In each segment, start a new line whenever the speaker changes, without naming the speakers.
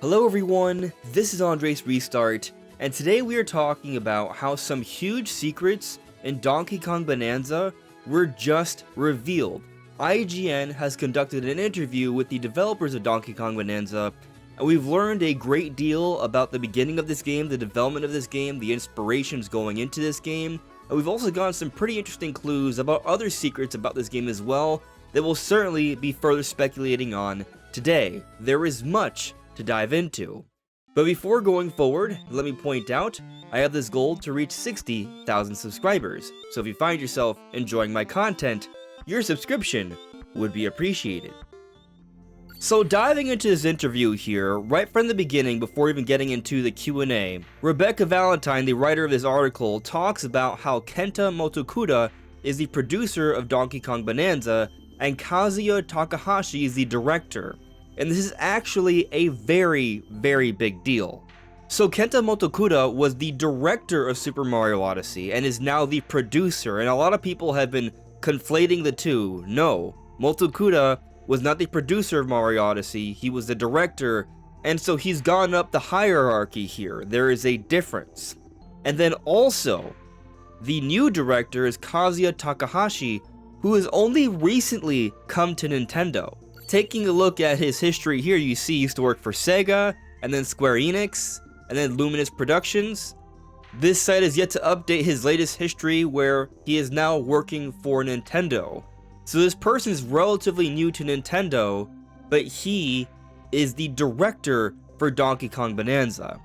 Hello everyone, this is AndresRestart, and today we are talking about how some huge secrets in Donkey Kong Bananza were just revealed. IGN has conducted an interview with the developers of Donkey Kong Bananza, and we've learned a great deal about the beginning of this game, the development of this game, the inspirations going into this game, and we've also gotten some pretty interesting clues about other secrets about this game as well that we'll certainly be further speculating on today. There is much to dive into. But before going forward, let me point out, I have this goal to reach 60,000 subscribers, so if you find yourself enjoying my content, your subscription would be appreciated. So diving into this interview here, right from the beginning before even getting into the Q&A, Rebecca Valentine, the writer of this article, talks about how Kenta Motokuda is the producer of Donkey Kong Bananza, and Kazuya Takahashi is the director. And this is actually a very, very big deal. So Kenta Motokuda was the director of Super Mario Odyssey and is now the producer, and a lot of people have been conflating the two. No, Motokuda was not the producer of Mario Odyssey, he was the director, and so he's gone up the hierarchy here. There is a difference. And then also, the new director is Kazuya Takahashi, who has only recently come to Nintendo. Taking a look at his history here, you see he used to work for Sega, and then Square Enix, and then Luminous Productions. This site has yet to update his latest history, where he is now working for Nintendo. So this person is relatively new to Nintendo, but he is the director for Donkey Kong Bananza.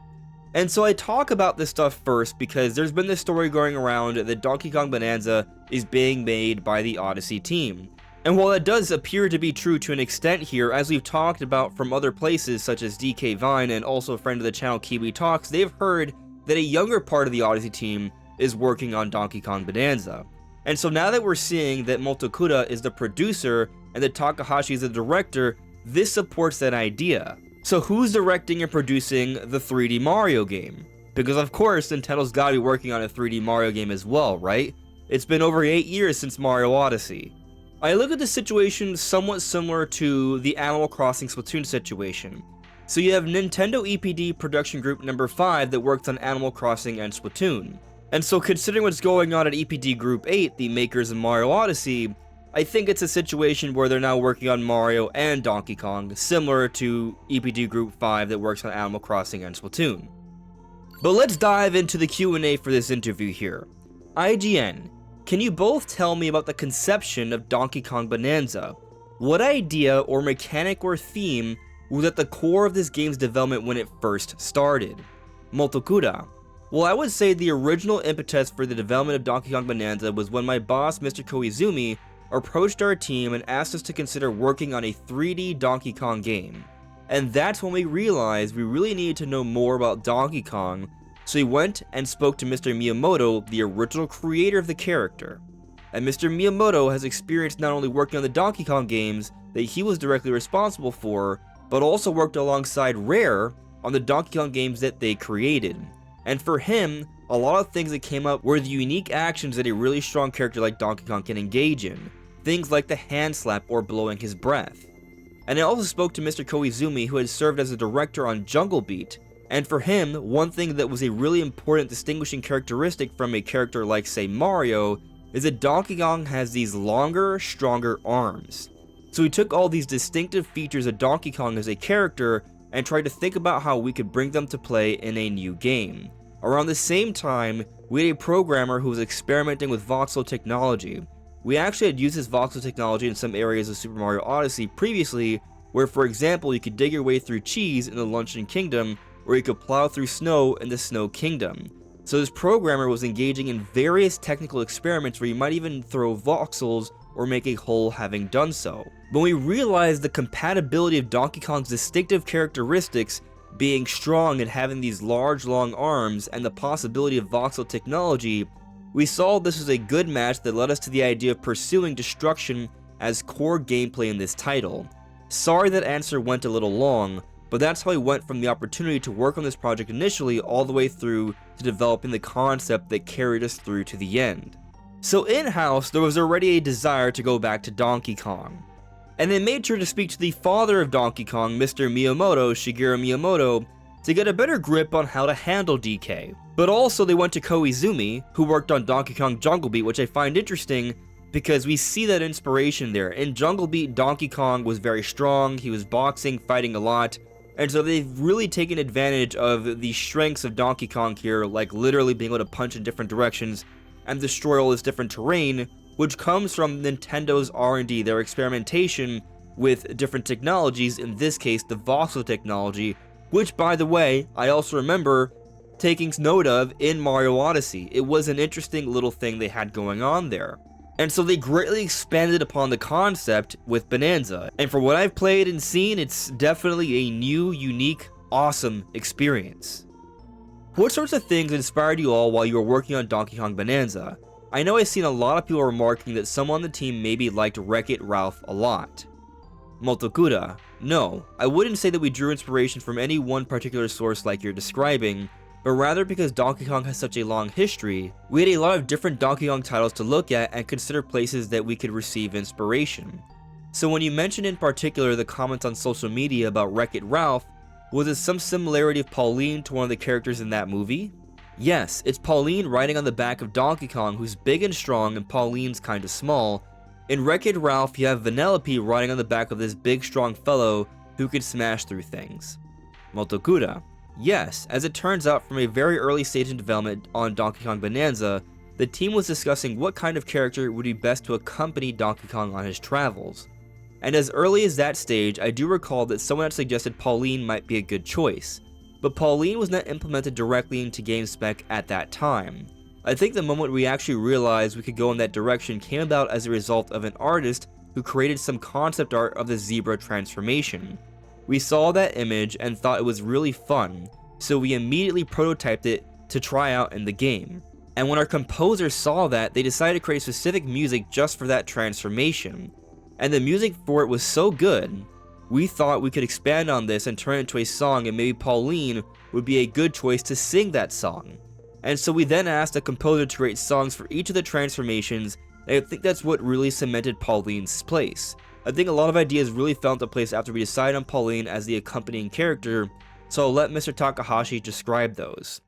And so I talk about this stuff first because there's been this story going around that Donkey Kong Bananza is being made by the Odyssey team. And while it does appear to be true to an extent here, as we've talked about from other places such as DK Vine and also a friend of the channel Kiwi Talks, they've heard that a younger part of the Odyssey team is working on Donkey Kong Bananza. And so now that we're seeing that Motokuda is the producer and that Takahashi is the director, this supports that idea. So who's directing and producing the 3D Mario game? Because of course Nintendo's gotta be working on a 3D Mario game as well, right? It's been over 8 years since Mario Odyssey. I look at the situation somewhat similar to the Animal Crossing Splatoon situation. So you have Nintendo EPD Production Group number 5 that worked on Animal Crossing and Splatoon. And so considering what's going on at EPD Group 8, the makers of Mario Odyssey, I think it's a situation where they're now working on Mario and Donkey Kong, similar to EPD Group 5 that works on Animal Crossing and Splatoon. But let's dive into the Q&A for this interview here. IGN. Can you both tell me about the conception of Donkey Kong Bananza? What idea or mechanic or theme was at the core of this game's development when it first started? Motokuda. Well, I would say the original impetus for the development of Donkey Kong Bananza was when my boss, Mr. Koizumi, approached our team and asked us to consider working on a 3D Donkey Kong game. And that's when we realized we really needed to know more about Donkey Kong, so he went and spoke to Mr. Miyamoto, the original creator of the character. And Mr. Miyamoto has experience not only working on the Donkey Kong games that he was directly responsible for, but also worked alongside Rare on the Donkey Kong games that they created. And for him, a lot of things that came up were the unique actions that a really strong character like Donkey Kong can engage in. Things like the hand slap or blowing his breath. And I also spoke to Mr. Koizumi, who had served as a director on Jungle Beat. And for him, one thing that was a really important distinguishing characteristic from a character like, say, Mario, is that Donkey Kong has these longer, stronger arms. So he took all these distinctive features of Donkey Kong as a character and tried to think about how we could bring them to play in a new game. Around the same time, we had a programmer who was experimenting with voxel technology. We actually had used this voxel technology in some areas of Super Mario Odyssey previously, where for example you could dig your way through cheese in the Luncheon Kingdom, or you could plow through snow in the Snow Kingdom. So this programmer was engaging in various technical experiments where you might even throw voxels or make a hole having done so. When we realized the compatibility of Donkey Kong's distinctive characteristics being strong and having these large long arms and the possibility of voxel technology, we saw this was a good match that led us to the idea of pursuing destruction as core gameplay in this title. Sorry that answer went a little long, but that's how we went from the opportunity to work on this project initially all the way through to developing the concept that carried us through to the end. So in-house, there was already a desire to go back to Donkey Kong. and they made sure to speak to the father of Donkey Kong, Mr. Miyamoto, Shigeru Miyamoto, to get a better grip on how to handle DK. But also they went to Koizumi, who worked on Donkey Kong Jungle Beat, which I find interesting because we see that inspiration there. In Jungle Beat, Donkey Kong was very strong, he was boxing, fighting a lot, and so they've really taken advantage of the strengths of Donkey Kong here, like literally being able to punch in different directions and destroy all this different terrain, which comes from Nintendo's R&D, their experimentation with different technologies, in this case the voxel technology, which, by the way, I also remember taking note of in Mario Odyssey. It was an interesting little thing they had going on there. And so they greatly expanded upon the concept with Bananza, and for what I've played and seen, it's definitely a new, unique, awesome experience. What sorts of things inspired you all while you were working on Donkey Kong Bananza? I know I've seen a lot of people remarking that someone on the team maybe liked Wreck-It Ralph a lot. Motokura: no, I wouldn't say that we drew inspiration from any one particular source like you're describing, but rather because Donkey Kong has such a long history, we had a lot of different Donkey Kong titles to look at and consider places that we could receive inspiration. So when you mentioned in particular the comments on social media about Wreck-It Ralph, was it some similarity of Pauline to one of the characters in that movie? Yes, it's Pauline riding on the back of Donkey Kong, who's big and strong and Pauline's kinda small. In Wreck-It Ralph, you have Vanellope riding on the back of this big strong fellow who could smash through things. Motokura: yes, as it turns out, from a very early stage in development on Donkey Kong Bananza, the team was discussing what kind of character would be best to accompany Donkey Kong on his travels. And as early as that stage, I do recall that someone had suggested Pauline might be a good choice, but Pauline was not implemented directly into game spec at that time. I think the moment we actually realized we could go in that direction came about as a result of an artist who created some concept art of the zebra transformation. We saw that image and thought it was really fun, so we immediately prototyped it to try out in the game. And when our composer saw that, they decided to create specific music just for that transformation. And the music for it was so good, we thought we could expand on this and turn it into a song, and maybe Pauline would be a good choice to sing that song. And so we then asked a composer to create songs for each of the transformations, and I think that's what really cemented Pauline's place. I think a lot of ideas really fell into place after we decided on Pauline as the accompanying character, so I'll let Mr. Takahashi describe those.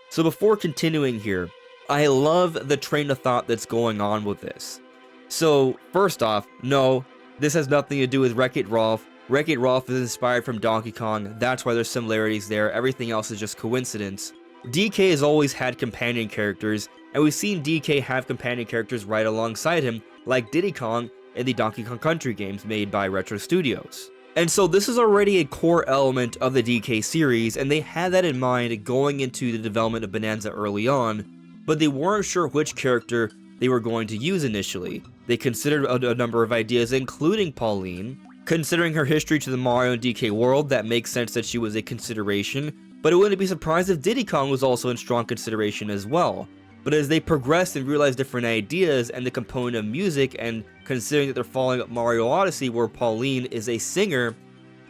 So before continuing here, I love the train of thought that's going on with this. So first off, no, this has nothing to do with Wreck-It Ralph. Wreck-It Ralph is inspired from Donkey Kong, that's why there's similarities there, everything else is just coincidence. DK has always had companion characters, and we've seen DK have companion characters right alongside him, like Diddy Kong in the Donkey Kong Country games made by Retro Studios. And so this is already a core element of the DK series, and they had that in mind going into the development of Bananza early on, but they weren't sure which character they were going to use initially. They considered a number of ideas, including Pauline. Considering her history to the Mario and DK world, that makes sense that she was a consideration, but it wouldn't be surprised if Diddy Kong was also in strong consideration as well. But as they progressed and realized different ideas and the component of music, and considering that they're following up Mario Odyssey where Pauline is a singer,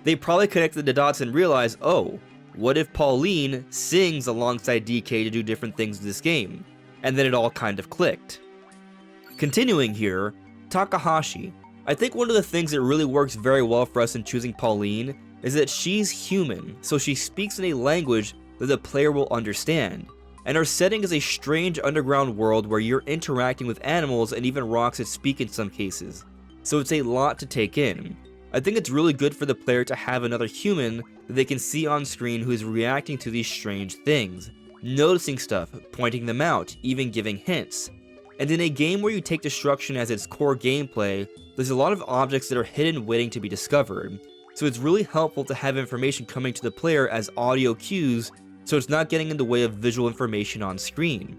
they probably connected the dots and realized, oh, what if Pauline sings alongside DK to do different things in this game? And then it all kind of clicked. Continuing here, Takahashi. I think one of the things that really works very well for us in choosing Pauline is that she's human, so she speaks in a language that the player will understand. And our setting is a strange underground world where you're interacting with animals and even rocks that speak in some cases, so it's a lot to take in. I think it's really good for the player to have another human that they can see on screen who is reacting to these strange things, noticing stuff, pointing them out, even giving hints. And in a game where you take destruction as its core gameplay, there's a lot of objects that are hidden waiting to be discovered, so it's really helpful to have information coming to the player as audio cues, so it's not getting in the way of visual information on screen.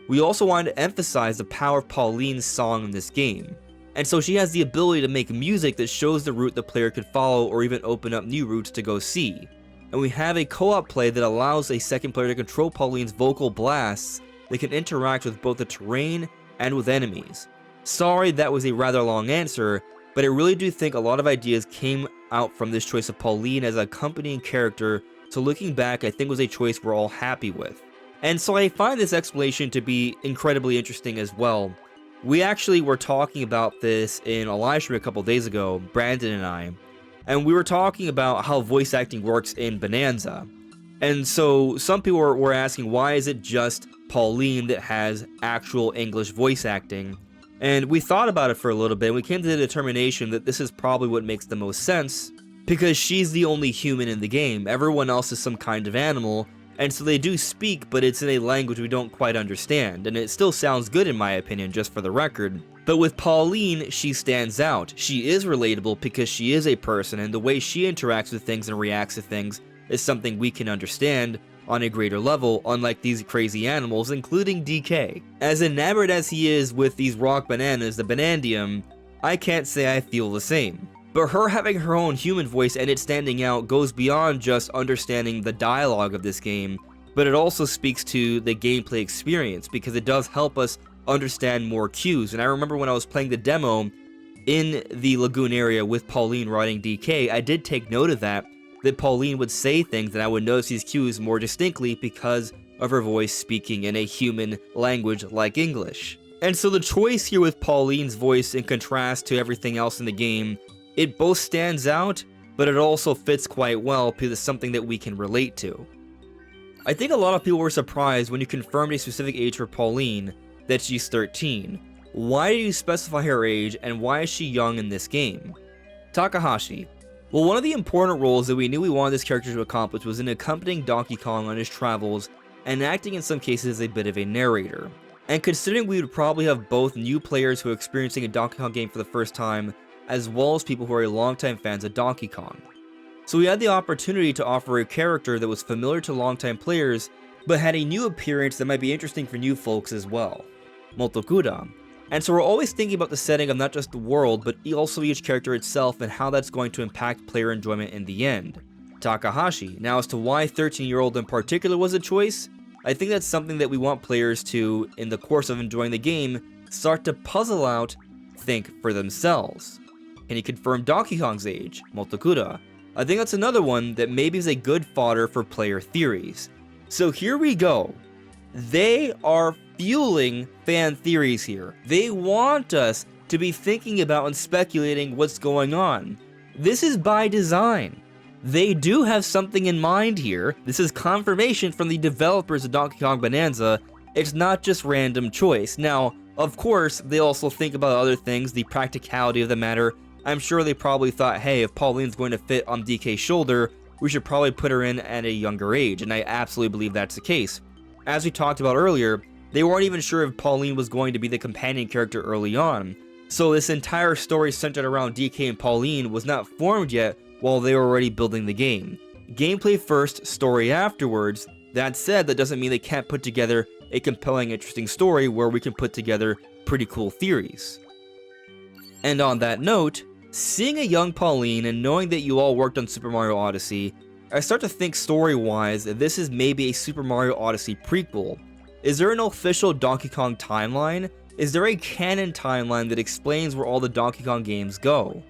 We also wanted to emphasize the power of Pauline's song in this game, and so she has the ability to make music that shows the route the player could follow or even open up new routes to go see. And we have a co-op play that allows a second player to control Pauline's vocal blasts that can interact with both the terrain and with enemies. Sorry that was a rather long answer, but I really do think a lot of ideas came out from this choice of Pauline as an accompanying character, so looking back I think was a choice we're all happy with. And so I find this explanation to be incredibly interesting as well. We actually were talking about this in a live stream a couple days ago, Brandon and I, and we were talking about how voice acting works in Bananza. And so some people were asking, why is it just Pauline that has actual English voice acting? And we thought about it for a little bit, and we came to the determination that this is probably what makes the most sense, because she's the only human in the game. Everyone else is some kind of animal, and so they do speak, but it's in a language we don't quite understand, and it still sounds good in my opinion, just for the record. But with Pauline, she stands out. She is relatable because she is a person, and the way she interacts with things and reacts to things is something we can understand on a greater level, unlike these crazy animals, including DK. As enamored as he is with these rock bananas, the Banandium, I can't say I feel the same. But her having her own human voice and it standing out goes beyond just understanding the dialogue of this game, but it also speaks to the gameplay experience, because it does help us understand more cues. And I remember when I was playing the demo in the lagoon area with Pauline riding DK, I did take note of that Pauline would say things and I would notice these cues more distinctly because of her voice speaking in a human language like English. And so the choice here with Pauline's voice in contrast to everything else in the game, it both stands out, but it also fits quite well because it's something that we can relate to. I think a lot of people were surprised when you confirmed a specific age for Pauline, that she's 13. Why do you specify her age, and why is she young in this game? Takahashi. Well, one of the important roles that we knew we wanted this character to accomplish was in accompanying Donkey Kong on his travels and acting in some cases as a bit of a narrator. And considering we would probably have both new players who are experiencing a Donkey Kong game for the first time, as well as people who are longtime fans of Donkey Kong. So we had the opportunity to offer a character that was familiar to longtime players, but had a new appearance that might be interesting for new folks as well. Motokura. And so we're always thinking about the setting of not just the world, but also each character itself and how that's going to impact player enjoyment in the end. Takahashi. Now, as to why 13-year-old in particular was a choice, I think that's something that we want players to, in the course of enjoying the game, start to puzzle out, think for themselves. Can you confirm Donkey Kong's age? Motokura. I think that's another one that maybe is a good fodder for player theories. So here we go. They are fueling fan theories here. They want us to be thinking about and speculating what's going on. This is by design. They do have something in mind here. This is confirmation from the developers of Donkey Kong Bananza. It's not just random choice. Now, of course, they also think about other things, the practicality of the matter. I'm sure they probably thought, hey, if Pauline's going to fit on DK's shoulder, we should probably put her in at a younger age, and I absolutely believe that's the case. As we talked about earlier, they weren't even sure if Pauline was going to be the companion character early on, so this entire story centered around DK and Pauline was not formed yet while they were already building the game. Gameplay first, story afterwards. That said, that doesn't mean they can't put together a compelling, interesting story where we can put together pretty cool theories. And on that note, seeing a young Pauline and knowing that you all worked on Super Mario Odyssey, I start to think story-wise that this is maybe a Super Mario Odyssey prequel. Is there an official Donkey Kong timeline? Is there a canon timeline that explains where all the Donkey Kong games go?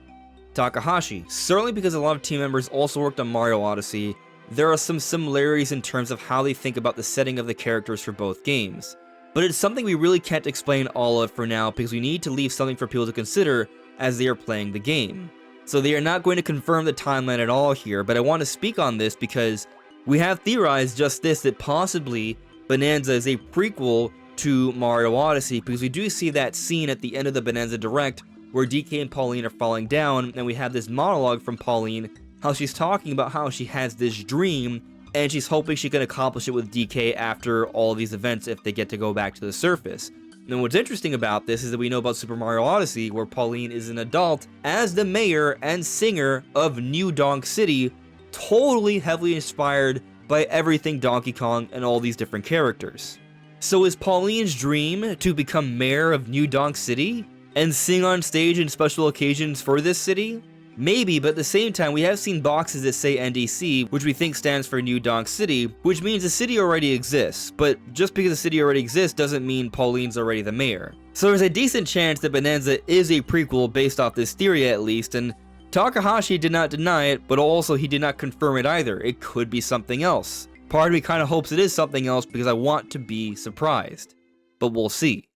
Takahashi. Certainly because a lot of team members also worked on Mario Odyssey, there are some similarities in terms of how they think about the setting of the characters for both games. But it's something we really can't explain all of for now because we need to leave something for people to consider as they are playing the game. So they are not going to confirm the timeline at all here, but I want to speak on this because we have theorized just this, that possibly Bananza is a prequel to Mario Odyssey, because we do see that scene at the end of the Bananza Direct where DK and Pauline are falling down, and we have this monologue from Pauline, how she's talking about how she has this dream, and she's hoping she can accomplish it with DK after all these events if they get to go back to the surface. And what's interesting about this is that we know about Super Mario Odyssey, where Pauline is an adult as the mayor and singer of New Donk City, totally heavily inspired by everything Donkey Kong and all these different characters. So is Pauline's dream to become mayor of New Donk City and sing on stage in special occasions for this city? Maybe, but at the same time, we have seen boxes that say NDC, which we think stands for New Donk City, which means the city already exists, but just because the city already exists doesn't mean Pauline's already the mayor. So there's a decent chance that Bananza is a prequel based off this theory at least, and Takahashi did not deny it, but also he did not confirm it either. It could be something else. Part of me kind of hopes it is something else because I want to be surprised. But we'll see.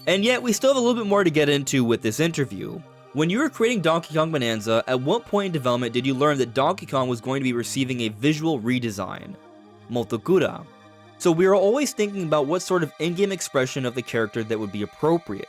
And yet, we still have a little bit more to get into with this interview. When you were creating Donkey Kong Bananza, at what point in development did you learn that Donkey Kong was going to be receiving a visual redesign? Motokura. So we are always thinking about what sort of in-game expression of the character that would be appropriate.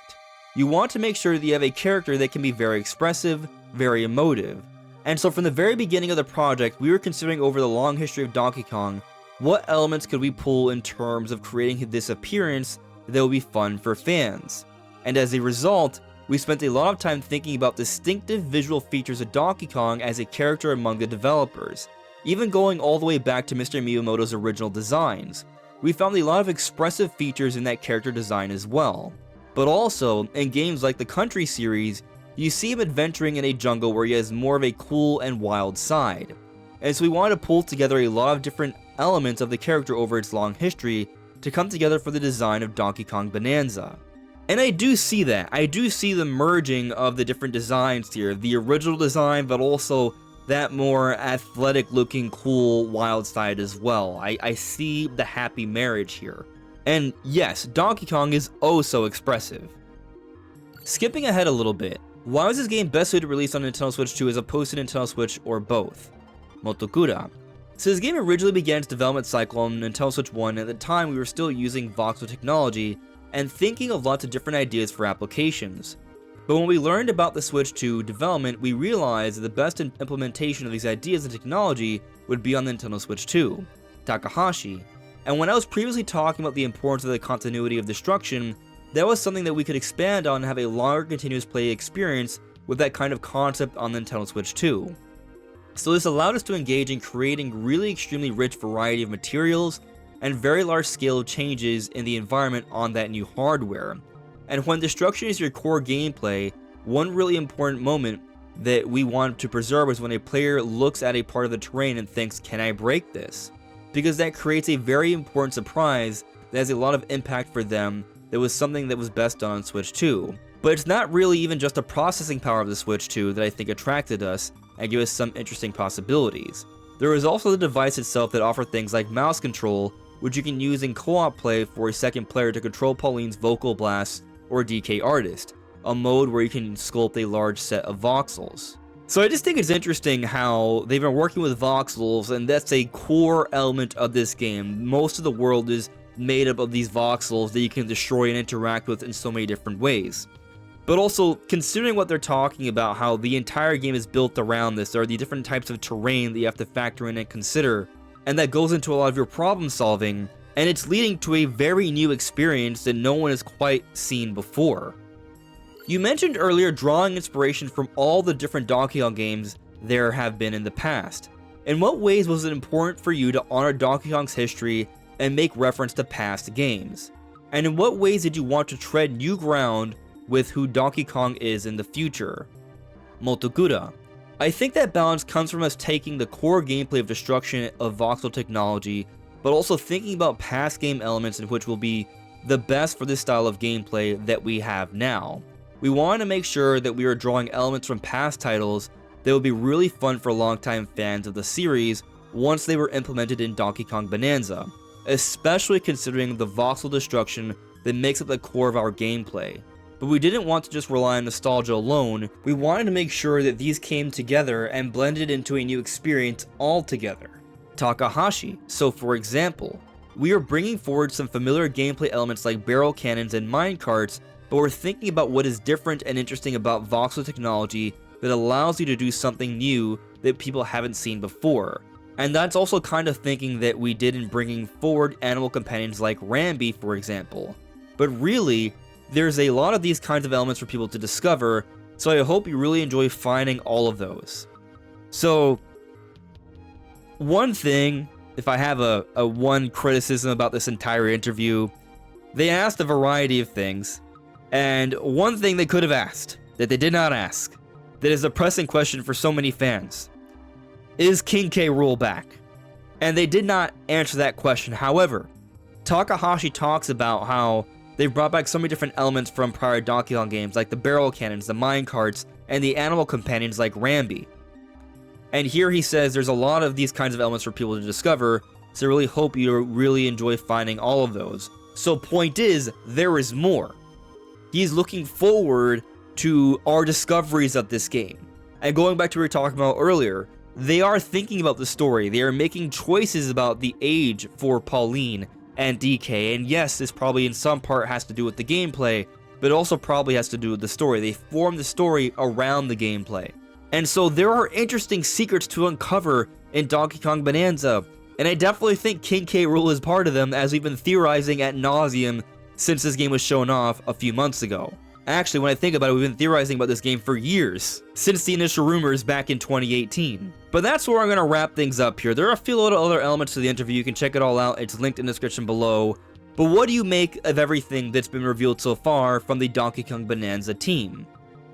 You want to make sure that you have a character that can be very expressive, very emotive. And so from the very beginning of the project, we were considering over the long history of Donkey Kong, what elements could we pull in terms of creating this appearance that would be fun for fans. And as a result, we spent a lot of time thinking about distinctive visual features of Donkey Kong as a character among the developers, even going all the way back to Mr. Miyamoto's original designs. We found a lot of expressive features in that character design as well. But also, in games like the Country series, you see him adventuring in a jungle where he has more of a cool and wild side. And so we wanted to pull together a lot of different elements of the character over its long history to come together for the design of Donkey Kong Bananza. And I do see that. I do see the merging of the different designs here. The original design, but also that more athletic looking, cool, wild side as well. I see the happy marriage here. And yes, Donkey Kong is oh so expressive. Skipping ahead a little bit, why was this game best suited to release on Nintendo Switch 2 as opposed to Nintendo Switch or both? Motokura. So this game originally began its development cycle on Nintendo Switch 1, and at the time we were still using voxel technology and thinking of lots of different ideas for applications. But when we learned about the Switch 2 development, we realized that the best implementation of these ideas and technology would be on the Nintendo Switch 2, Takahashi. And when I was previously talking about the importance of the continuity of destruction, that was something that we could expand on and have a longer continuous play experience with that kind of concept on the Nintendo Switch 2. So this allowed us to engage in creating really extremely rich variety of materials and very large scale changes in the environment on that new hardware. And when destruction is your core gameplay, one really important moment that we want to preserve is when a player looks at a part of the terrain and thinks, can I break this? Because that creates a very important surprise that has a lot of impact for them that was something that was best done on Switch 2. But it's not really even just the processing power of the Switch 2 that I think attracted us and gave us some interesting possibilities. There was also the device itself that offered things like mouse control, which you can use in co-op play for a second player to control Pauline's vocal blasts or DK Artist, a mode where you can sculpt a large set of voxels. So I just think it's interesting how they've been working with voxels, and that's a core element of this game. Most of the world is made up of these voxels that you can destroy and interact with in so many different ways. But also, considering what they're talking about, how the entire game is built around this, there are the different types of terrain that you have to factor in and consider, and that goes into a lot of your problem solving, and it's leading to a very new experience that no one has quite seen before. You mentioned earlier drawing inspiration from all the different Donkey Kong games there have been in the past. In what ways was it important for you to honor Donkey Kong's history and make reference to past games? And in what ways did you want to tread new ground with who Donkey Kong is in the future? Motokura. I think that balance comes from us taking the core gameplay of destruction of voxel technology, but also thinking about past game elements in which will be the best for this style of gameplay that we have now. We wanted to make sure that we were drawing elements from past titles that would be really fun for longtime fans of the series once they were implemented in Donkey Kong Bananza, especially considering the voxel destruction that makes up the core of our gameplay. But we didn't want to just rely on nostalgia alone, we wanted to make sure that these came together and blended into a new experience altogether. Takahashi. So for example, we are bringing forward some familiar gameplay elements like barrel cannons and minecarts, but we're thinking about what is different and interesting about voxel technology that allows you to do something new that people haven't seen before. And that's also kind of thinking that we did in bringing forward animal companions like Rambi, for example. But really, there's a lot of these kinds of elements for people to discover, so I hope you really enjoy finding all of those. So, one thing, if I have a one criticism about this entire interview, they asked a variety of things, and one thing they could have asked, that they did not ask, that is a pressing question for so many fans, is King K. Rool back? And they did not answer that question. However, Takahashi talks about how they've brought back so many different elements from prior Donkey Kong games, like the barrel cannons, the minecarts, and the animal companions like Rambi. And here he says there's a lot of these kinds of elements for people to discover, so I really hope you really enjoy finding all of those. So point is, there is more. he's looking forward to our discoveries of this game. And going back to what we were talking about earlier, they are thinking about the story. They are making choices about the age for Pauline and DK. And yes, this probably in some part has to do with the gameplay, but it also probably has to do with the story. They form the story around the gameplay. And so there are interesting secrets to uncover in Donkey Kong Bananza, and I definitely think King K. Rool is part of them, as we've been theorizing ad nauseum since this game was shown off a few months ago. Actually, when I think about it, we've been theorizing about this game for years, since the initial rumors back in 2018. But that's where I'm going to wrap things up here. There are a few little other elements to the interview. You can check it all out. It's linked in the description below. But what do you make of everything that's been revealed so far from the Donkey Kong Bananza team?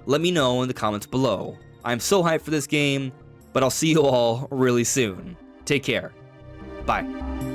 Let me know in the comments below. I'm so hyped for this game, but I'll see you all really soon. Take care. Bye.